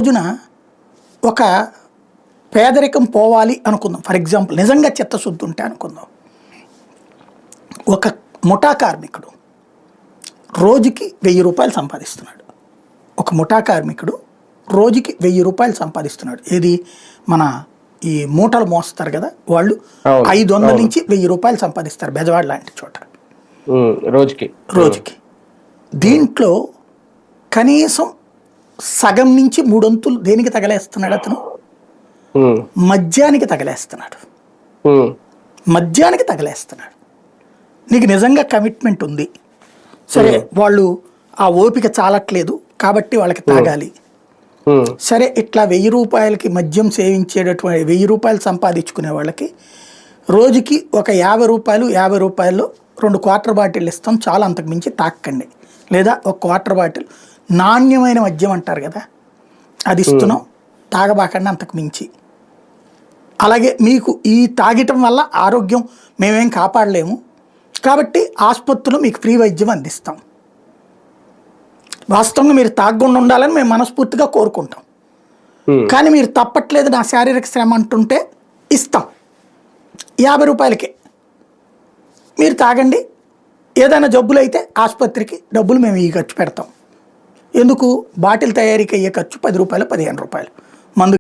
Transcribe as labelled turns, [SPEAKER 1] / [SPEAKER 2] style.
[SPEAKER 1] రోజున ఒక పేదరికం పోవాలి అనుకుందాం. ఫర్ ఎగ్జాంపుల్ నిజంగా చిత్తశుద్ధి ఉంటే అనుకుందాం. ఒక ముఠా కార్మికుడు రోజుకి 1000 రూపాయలు సంపాదిస్తున్నాడు. ఒక ముఠా కార్మికుడు రోజుకి 1000 రూపాయలు సంపాదిస్తున్నాడు. ఏది మన ఈ మూటలు మోస్తారు కదా వాళ్ళు, 500 నుంచి 1000 రూపాయలు సంపాదిస్తారు బెజవాడ లాంటి చోట రోజుకి. దీంట్లో కనీసం సగం నుంచి 3/4 దేనికి తగలేస్తున్నాడు అతను? మద్యానికి తగలేస్తున్నాడు. నీకు నిజంగా కమిట్మెంట్ ఉంది, సరే వాళ్ళు ఆ ఓపిక చాలట్లేదు కాబట్టి వాళ్ళకి తాగాలి, సరే ఇట్లా 1000 రూపాయలకి మద్యం సేవించేటటువంటి 1000 రూపాయలు సంపాదించుకునే వాళ్ళకి రోజుకి ఒక 50 రూపాయలు 2 క్వార్టర్ బాటిల్ ఇస్తాం చాలా, అంతకు మించి తాకండి, లేదా ఒక క్వార్టర్ బాటిల్ నాణ్యమైన మద్యం అంటారు కదా అది ఇస్తున్నాం, తాగబాకండి అంతకు మించి. అలాగే మీకు ఈ తాగటం వల్ల ఆరోగ్యం మేమేం కాపాడలేము కాబట్టి ఆసుపత్రిలో మీకు ఫ్రీ వైద్యం అందిస్తాం. వాస్తవంగా మీరు తాగకుండా ఉండాలని మేము మనస్ఫూర్తిగా కోరుకుంటాం, కానీ మీరు తప్పట్లేదు నా శారీరక శ్రమ అంటుంటే ఇస్తాం 50 రూపాయలకే, మీరు తాగండి, ఏదైనా జబ్బులు అయితే ఆసుపత్రికి డబ్బులు మేము ఖర్చు పెడతాం. ఎందుకు? బాటిల్ తయారీకి అయ్యే ఖర్చు 10 రూపాయలు 15 రూపాయలు, మందు